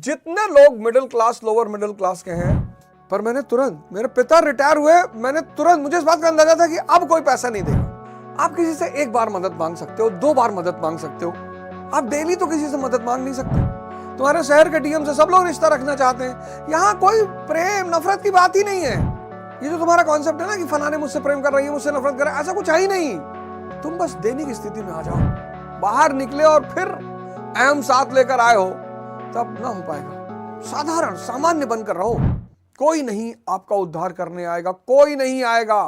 जितने लोग middle class, lower middle class के हैं, पर मैंने तुरंत, मेरे पिता रिटायर हुए, मैंने तुरंत, मुझे इस बात का अंदाजा था कि अब कोई पैसा नहीं देगा। आप किसी से एक बार मदद मांग सकते हो, 2 बार मदद मांग सकते हो, आप डेली तो किसी से मदद मांग नहीं सकते। तुम्हारे शहर के डीएम से सब लोग रिश्ता रखना चाहते हैं। यहाँ कोई प्रेम नफरत की बात ही नहीं है। ये जो तुम्हारा कॉन्सेप्ट है ना कि फलाने मुझसे प्रेम कर रही है, मुझसे नफरत कर रहा है, ऐसा कुछ है ही नहीं। तुम बस देने की स्थिति में आ जाओ, बाहर निकले और फिर अहम साथ लेकर आए हो, तब ना हो पाएगा। साधारण सामान्य बनकर रहो। कोई नहीं आपका उद्धार करने आएगा, कोई नहीं आएगा।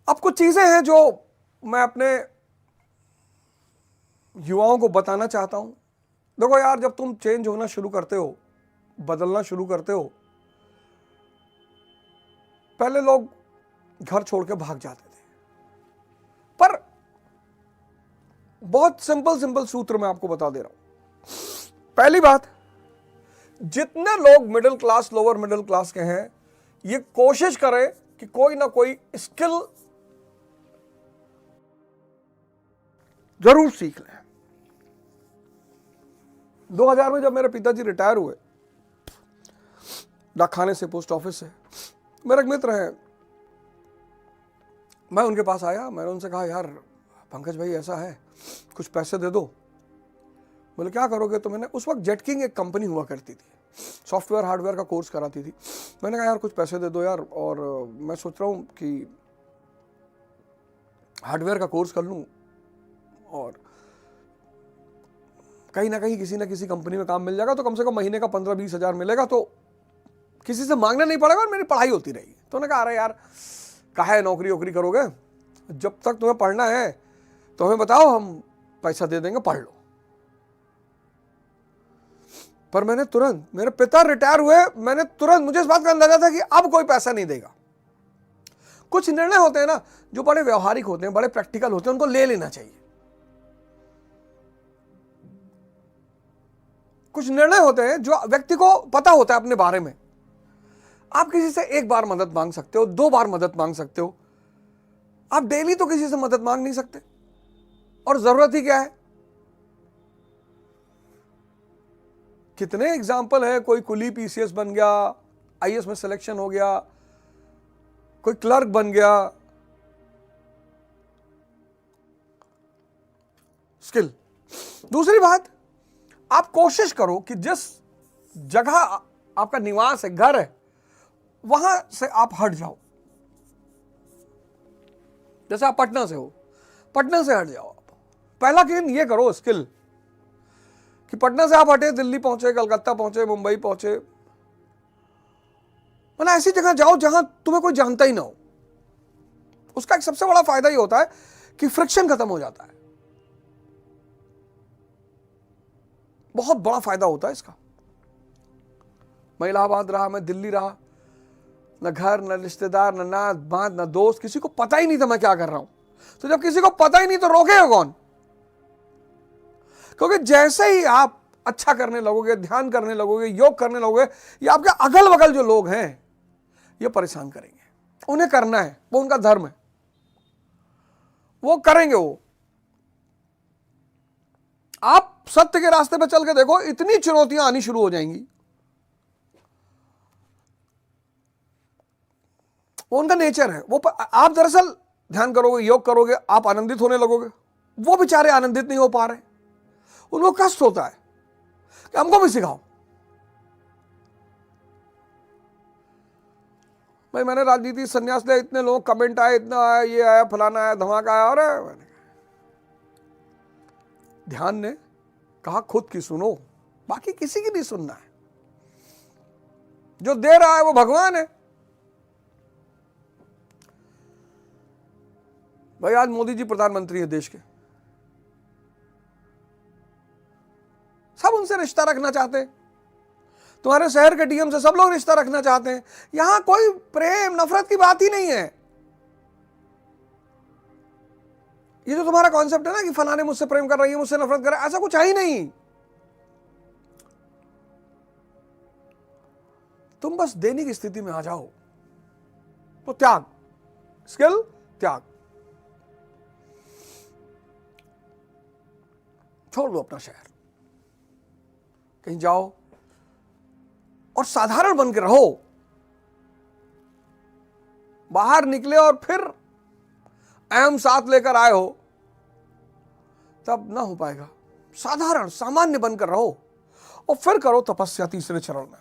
अब कुछ चीजें हैं जो मैं अपने युवाओं को बताना चाहता हूं। देखो यार, जब तुम चेंज होना शुरू करते हो, बदलना शुरू करते हो, पहले लोग घर छोड़ के भाग जाते थे, पर बहुत सिंपल सूत्र मैं आपको बता दे रहा हूं। पहली बात, जितने लोग middle class, lower middle class के हैं, ये कोशिश करें कि कोई ना कोई स्किल जरूर सीख लें। 2000 में जब मेरे पिताजी रिटायर हुए डाकखाने से, पोस्ट ऑफिस से, मेरा एक मित्र है, मैं उनके पास आया, मैंने उनसे कहा, यार पंकज भाई ऐसा है, कुछ पैसे दे दो। बोले क्या करोगे? तो मैंने, उस वक्त जेट किंग एक कंपनी हुआ करती थी, सॉफ्टवेयर हार्डवेयर का कोर्स कराती थी। मैंने कहा यार कुछ पैसे दे दो यार, और मैं सोच रहा हूँ कि हार्डवेयर का कोर्स कर लूँ और कहीं ना कहीं किसी ना किसी कंपनी में काम मिल जाएगा, तो कम से कम महीने का 15-20 हज़ार मिलेगा, तो किसी से मांगना नहीं पड़ेगा और मेरी पढ़ाई होती रहेगी। तो उन्होंने कहा अरे यार काहे नौकरी वोकरी करोगे, जब तक तुम्हें पढ़ना है तो हमें बताओ, हम पैसा दे देंगे, पढ़ लो। पर मैंने तुरंत, मेरे पिता रिटायर हुए, मैंने तुरंत, मुझे इस बात का अंदाजा था कि अब कोई पैसा नहीं देगा। कुछ निर्णय होते हैं ना जो बड़े व्यवहारिक होते हैं, बड़े प्रैक्टिकल होते हैं, उनको ले लेना चाहिए। कुछ निर्णय होते हैं जो व्यक्ति को पता होता है अपने बारे में। आप किसी से एक बार मदद मांग सकते हो, 2 बार मदद मांग सकते हो, आप डेली तो किसी से मदद मांग नहीं सकते। और जरूरत ही क्या है? कितने एग्जाम्पल है, कोई कुली पीसीएस बन गया, आईएएस में सिलेक्शन हो गया, कोई क्लर्क बन गया। स्किल। दूसरी बात, आप कोशिश करो कि जिस जगह आपका निवास है, घर है, वहां से आप हट जाओ। जैसे आप पटना से हो, पटना से हट जाओ आप। पहला दिन ये करो स्किल कि पटना से आप हटे, दिल्ली पहुंचे, कलकत्ता पहुंचे, मुंबई पहुंचे, मतलब ऐसी जगह जाओ जहां तुम्हें कोई जानता ही ना हो। उसका एक सबसे बड़ा फायदा ये होता है कि फ्रिक्शन खत्म हो जाता है। बहुत बड़ा फायदा होता है इसका। मैं इलाहाबाद रहा, मैं दिल्ली रहा, न घर, न रिश्तेदार, न नात बात, न दोस्त, किसी को पता ही नहीं था मैं क्या कर रहा हूं। तो जब किसी को पता ही नहीं तो रोकेगा कौन? क्योंकि जैसे ही आप अच्छा करने लगोगे, ध्यान करने लगोगे, योग करने लगोगे, ये आपके अगल बगल जो लोग हैं ये परेशान करेंगे। उन्हें करना है, वो उनका धर्म है, वो करेंगे। वो आप सत्य के रास्ते पर चल के देखो, इतनी चुनौतियां आनी शुरू हो जाएंगी। वो उनका नेचर है। वो आप दरअसल ध्यान करोगे, योग करोगे, आप आनंदित होने लगोगे। वो बेचारे आनंदित नहीं हो पा रहे, उनको कष्ट होता है कि हमको भी सिखाओ। भाई मैंने राजनीति संन्यास लिया, इतने लोग कमेंट आए, इतना आया, ये आया, फलाना आया, धमाका आया, और ध्यान ने कहा खुद की सुनो, बाकी किसी की नहीं सुनना है। जो दे रहा है वो भगवान है। भाई आज मोदी जी प्रधानमंत्री है देश के, सब उनसे रिश्ता रखना चाहते हैं। तुम्हारे शहर के डीएम से सब लोग रिश्ता रखना चाहते हैं। यहां कोई प्रेम नफरत की बात ही नहीं है। ये जो तुम्हारा कॉन्सेप्ट है ना कि फलाने मुझसे प्रेम कर रही है, मुझसे नफरत कर रहा है, ऐसा कुछ है ही नहीं। तुम बस देने की स्थिति में आ जाओ तो त्याग, स्किल त्याग, छोड़ दो अपना शहर, कहीं जाओ और साधारण बन के रहो। बाहर निकले और फिर अहम साथ लेकर आए हो तब ना हो पाएगा। साधारण सामान्य बनकर रहो और फिर करो तपस्या तीसरे चरण में।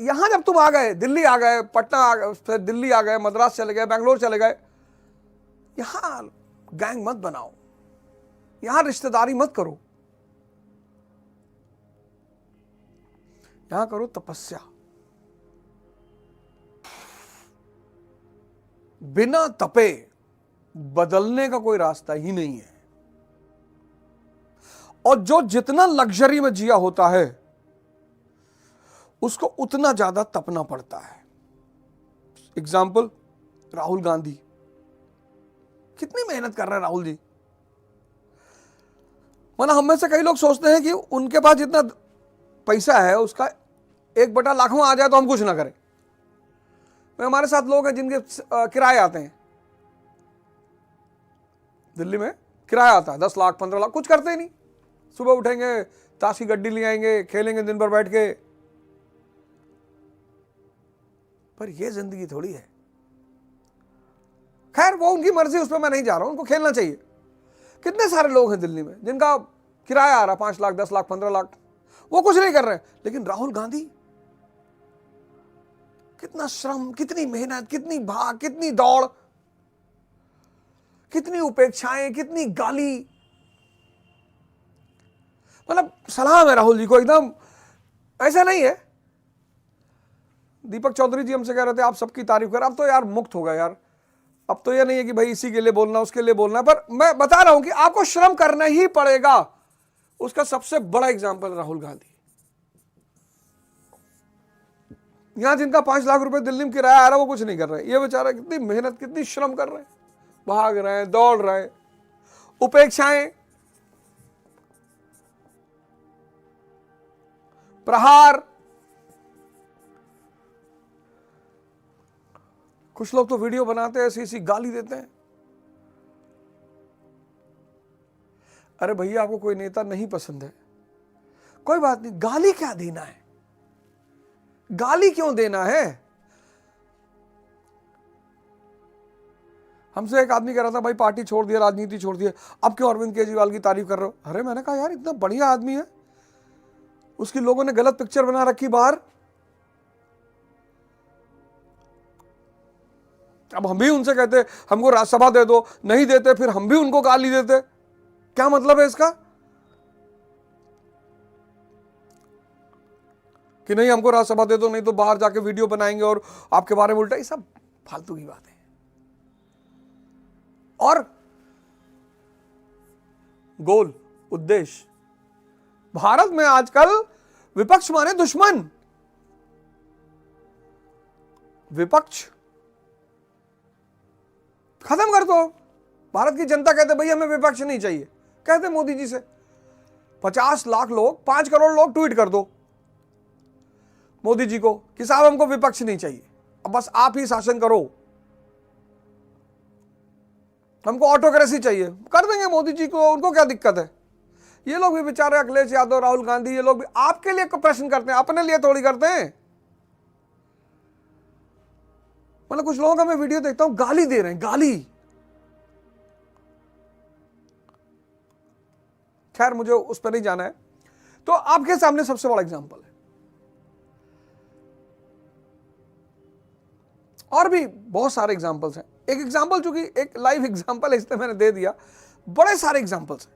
यहां जब तुम आ गए, दिल्ली आ गए, पटना आ गए, फिर दिल्ली आ गए, मद्रास चले गए, बेंगलोर चले गए, यहां गैंग मत बनाओ, यहां रिश्तेदारी मत करो, यहां करो तपस्या। बिना तपे बदलने का कोई रास्ता ही नहीं है। और जो जितना लग्जरी में जिया होता है उसको उतना ज्यादा तपना पड़ता है। एग्जाम्पल, राहुल गांधी, कितनी मेहनत कर रहे हैं राहुल जी। मतलब हम में से कई लोग सोचते हैं कि उनके पास जितना पैसा है उसका 1/1 लाखों आ जाए तो हम कुछ ना करें। हमारे साथ लोग हैं जिनके किराए आते हैं, दिल्ली में किराया आता है 10 लाख 15 लाख, कुछ करते ही नहीं। सुबह उठेंगे, ताश की गड्डी ले आएंगे, खेलेंगे दिन भर बैठ के। पर यह जिंदगी थोड़ी है। खैर वो उनकी मर्जी, उस पर मैं नहीं जा रहा हूं, उनको खेलना चाहिए। कितने सारे लोग हैं दिल्ली में जिनका किराया आ रहा 5 लाख 10 लाख 15 लाख, वो कुछ नहीं कर रहे। लेकिन राहुल गांधी, कितना श्रम, कितनी मेहनत, कितनी भाग, कितनी दौड़, कितनी उपेक्षाएं, कितनी गाली। मतलब सलाम है राहुल जी को एकदम। ऐसा नहीं है, दीपक चौधरी जी हमसे कह रहे थे आप सबकी तारीफ कर। अब तो यार मुक्त हो गया यार, अब तो ये नहीं है कि भाई इसी के लिए बोलना उसके लिए बोलना। पर मैं बता रहा हूं कि आपको श्रम करना ही पड़ेगा। उसका सबसे बड़ा एग्जाम्पल राहुल गांधी। यहां जिनका 5 लाख रुपए दिल्ली में किराया आ रहा है वो कुछ नहीं कर रहे। ये बेचारा कितनी मेहनत, कितनी श्रम कर रहे हैं, भाग रहे हैं, दौड़ रहे हैं, उपेक्षाएं, प्रहार। कुछ लोग तो वीडियो बनाते हैं, ऐसी ऐसी गाली देते हैं। अरे भैया आपको कोई नेता नहीं पसंद है, कोई बात नहीं, गाली क्या देना है, गाली क्यों देना है। हमसे एक आदमी कह रहा था भाई पार्टी छोड़ दिया, राजनीति छोड़ दिया, अब क्यों अरविंद केजरीवाल की तारीफ कर रहे हो। अरे मैंने कहा यार इतना बढ़िया आदमी है, उसकी लोगों ने गलत पिक्चर बना रखी बाहर। अब हम भी उनसे कहते हमको राज्यसभा दे दो, नहीं देते, फिर हम भी उनको गाली देते। क्या मतलब है इसका कि नहीं हमको राज्यसभा दे दो, नहीं तो बाहर जाके वीडियो बनाएंगे और आपके बारे में उल्टा। ये सब फालतू की बात है। और गोल उद्देश्य, भारत में आजकल विपक्ष माने दुश्मन। विपक्ष खत्म कर दो। भारत की जनता कहते भाई हमें विपक्ष नहीं चाहिए, कहते मोदी जी से 50 लाख लोग, 5 करोड़ लोग ट्वीट कर दो मोदी जी को कि साहब हमको विपक्ष नहीं चाहिए, अब बस आप ही शासन करो, हमको ऑटोक्रेसी चाहिए। कर देंगे मोदी जी को, उनको क्या दिक्कत है। ये लोग भी बेचारे अखिलेश यादव, राहुल गांधी, ये लोग भी आपके लिए प्रश्न करते हैं, अपने लिए थोड़ी करते हैं। मतलब कुछ लोगों का मैं वीडियो देखता हूं गाली दे रहे हैं, गाली। खैर मुझे उस पर नहीं जाना है। तो आपके सामने सबसे बड़ा एग्जांपल है, और भी बहुत सारे एग्जांपल्स हैं। एक एग्जांपल चूंकि एक लाइव एग्जांपल है इसलिए मैंने दे दिया, बड़े सारे एग्जांपल्स हैं।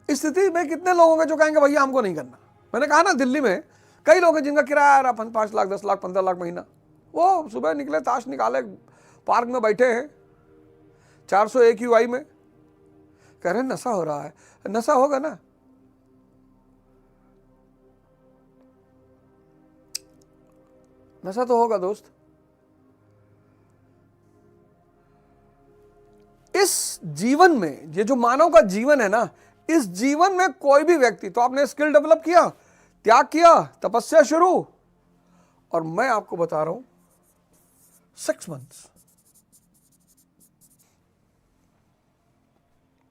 इस स्थिति में कितने लोग होंगे जो कहेंगे भैया हमको नहीं करना। मैंने कहा ना दिल्ली में कई लोग हैं जिनका किराया आ रहा 5 लाख 10 लाख 15 लाख महीना, वो सुबह निकले, ताश निकाले, पार्क में बैठे हैं 401 UI में, कह रहे हैं नशा हो रहा है। नशा होगा ना, नशा तो होगा दोस्त। इस जीवन में, ये जो मानव का जीवन है ना, इस जीवन में कोई भी व्यक्ति, तो आपने स्किल डेवलप किया, त्याग किया, तपस्या शुरू, और मैं आपको बता रहा हूं 6 मंथ्स,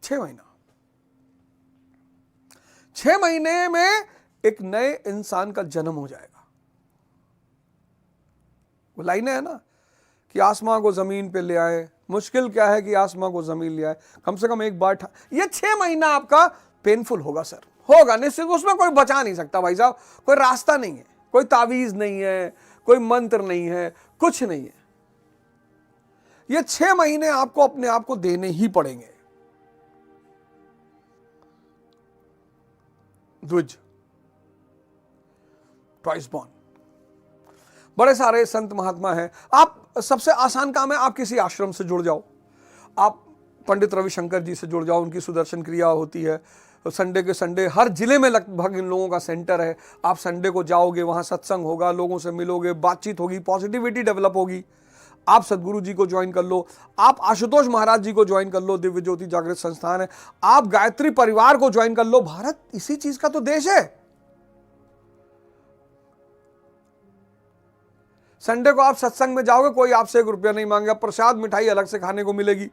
6 महीना, 6 महीने में एक नए इंसान का जन्म हो जाएगा। वो लाइनें है ना कि आसमां को जमीन पे ले आए, मुश्किल क्या है कि आसमां को जमीन ले आए, कम से कम एक बार ये 6 महीना आपका पेनफुल होगा सर, होगा निश्चित, उसमें कोई बचा नहीं सकता भाई साहब, कोई रास्ता नहीं है, कोई तावीज नहीं है, कोई मंत्र नहीं है, कुछ नहीं है। ये 6 महीने आपको अपने आप को देने ही पड़ेंगे। द्विज, ट्वाइस बॉर्न, बड़े सारे संत महात्मा हैं। आप सबसे आसान काम है, आप किसी आश्रम से जुड़ जाओ, आप पंडित रविशंकर जी से जुड़ जाओ, उनकी सुदर्शन क्रिया होती है संडे के संडे, हर जिले में लगभग इन लोगों का सेंटर है। आप संडे को जाओगे, वहां सत्संग होगा, लोगों से मिलोगे, बातचीत होगी, पॉजिटिविटी डेवलप होगी। आप सदगुरु जी को ज्वाइन कर लो, आप आशुतोष महाराज जी को ज्वाइन कर लो, दिव्य ज्योति जागृत संस्थान है, आप गायत्री परिवार को ज्वाइन कर लो। भारत इसी चीज का तो देश है। संडे को आप सत्संग में जाओगे, कोई आपसे 1 रुपया नहीं मांगेगा, प्रसाद मिठाई अलग से खाने को मिलेगी।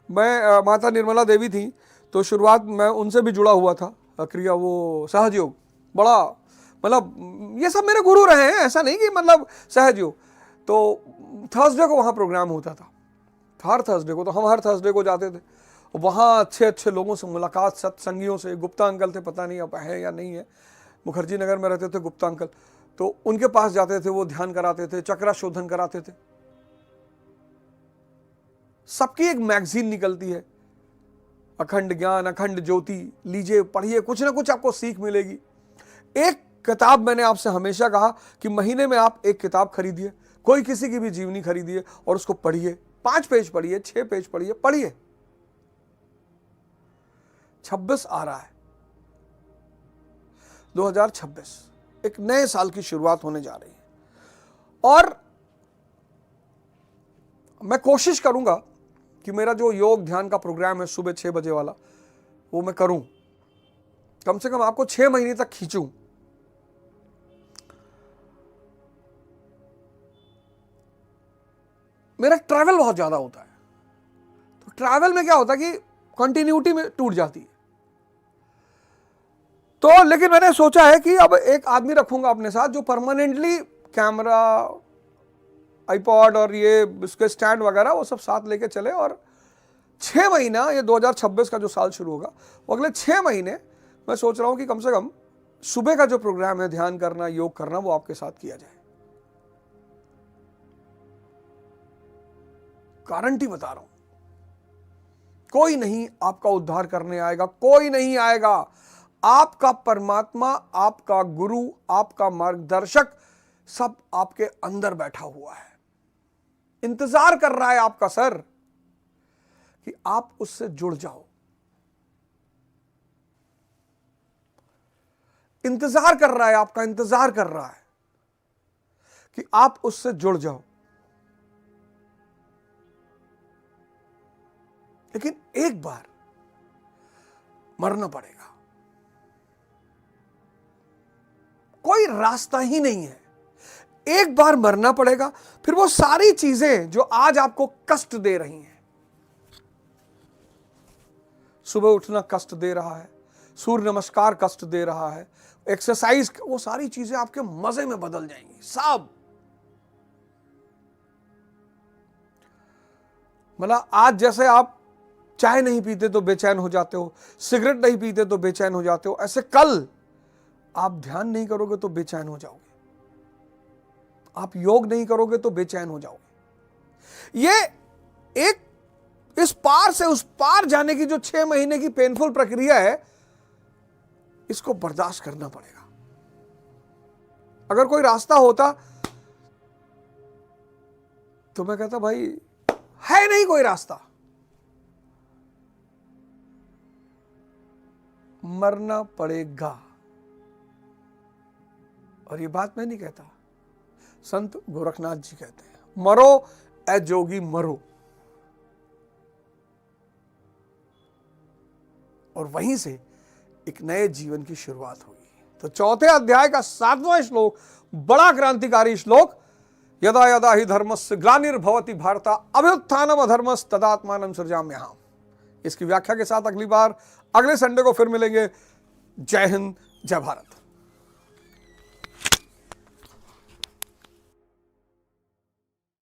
मैं माता निर्मला देवी थी तो शुरुआत मैं उनसे भी जुड़ा हुआ था, क्रिया वो सहजयोग, बड़ा मतलब ये सब मेरे गुरु रहे हैं, ऐसा नहीं कि मतलब सहजयोग। तो थर्सडे को वहाँ प्रोग्राम होता था, हर थर्सडे को, तो हम हर थर्सडे को जाते थे। वहाँ अच्छे अच्छे लोगों से मुलाकात, सत्संगियों से। गुप्ता अंकल थे, पता नहीं अब है या नहीं है, मुखर्जी नगर में रहते थे गुप्ता अंकल, तो उनके पास जाते थे, वो ध्यान कराते थे, चक्रा शोधन कराते थे। सबकी एक मैगजीन निकलती है, अखंड ज्ञान, अखंड ज्योति, लीजिए पढ़िए, कुछ ना कुछ आपको सीख मिलेगी। एक किताब, मैंने आपसे हमेशा कहा कि महीने में आप एक किताब खरीदिए, कोई किसी की भी जीवनी खरीदिए और उसको पढ़िए, 5 पेज पढ़िए, 6 पेज पढ़िए, पढ़िए। 26 आ रहा है, 2026 एक नए साल की शुरुआत होने जा रही है, और मैं कोशिश करूंगा कि मेरा जो योग ध्यान का प्रोग्राम है सुबह 6 बजे वाला, वो मैं करूं, कम से कम आपको 6 महीने तक खींचूं। मेरा ट्रैवल बहुत ज्यादा होता है, तो ट्रैवल में क्या होता है कि कंटिन्यूटी में टूट जाती है। तो लेकिन मैंने सोचा है कि अब एक आदमी रखूंगा अपने साथ जो परमानेंटली कैमरा, आईपॉड और ये इसके स्टैंड वगैरह वो सब साथ लेके चले, और 6 महीना, ये 2026 का जो साल शुरू होगा, वो अगले 6 महीने मैं सोच रहा हूं कि कम से कम सुबह का जो प्रोग्राम है ध्यान करना, योग करना, वो आपके साथ किया जाए। गारंटी बता रहा हूं, कोई नहीं आपका उद्धार करने आएगा, कोई नहीं आएगा। आपका परमात्मा, आपका गुरु, आपका मार्गदर्शक सब आपके अंदर बैठा हुआ है, इंतजार कर रहा है आपका सर कि आप उससे जुड़ जाओ। इंतजार कर रहा है आपका, इंतजार कर रहा है कि आप उससे जुड़ जाओ। लेकिन एक बार मरना पड़ेगा, कोई रास्ता ही नहीं है, एक बार मरना पड़ेगा। फिर वो सारी चीजें जो आज आपको कष्ट दे रही हैं, सुबह उठना कष्ट दे रहा है, सूर्य नमस्कार कष्ट दे रहा है, एक्सरसाइज, वो सारी चीजें आपके मजे में बदल जाएंगी सब। मतलब आज जैसे आप चाय नहीं पीते तो बेचैन हो जाते हो, सिगरेट नहीं पीते तो बेचैन हो जाते हो, ऐसे कल आप ध्यान नहीं करोगे तो बेचैन हो जाओगे, आप योग नहीं करोगे तो बेचैन हो जाओगे। ये एक इस पार से उस पार जाने की जो 6 महीने की पेनफुल प्रक्रिया है, इसको बर्दाश्त करना पड़ेगा। अगर कोई रास्ता होता तो मैं कहता भाई है नहीं कोई रास्ता, मरना पड़ेगा। और ये बात मैं नहीं कहता, संत गोरखनाथ जी कहते हैं, मरो ए जोगी मरो। और वहीं से एक नए जीवन की शुरुआत होगी। तो चौथे अध्याय का 7वां श्लोक बड़ा क्रांतिकारी श्लोक, यदा यदा ही धर्मस्य ग्लानिर्भवति भारत अभ्युत्थानम अधर्मस् तदात्मानं सृजाम्यहम्। इसकी व्याख्या के साथ अगली बार अगले संडे को फिर मिलेंगे। जय हिंद, जय भारत।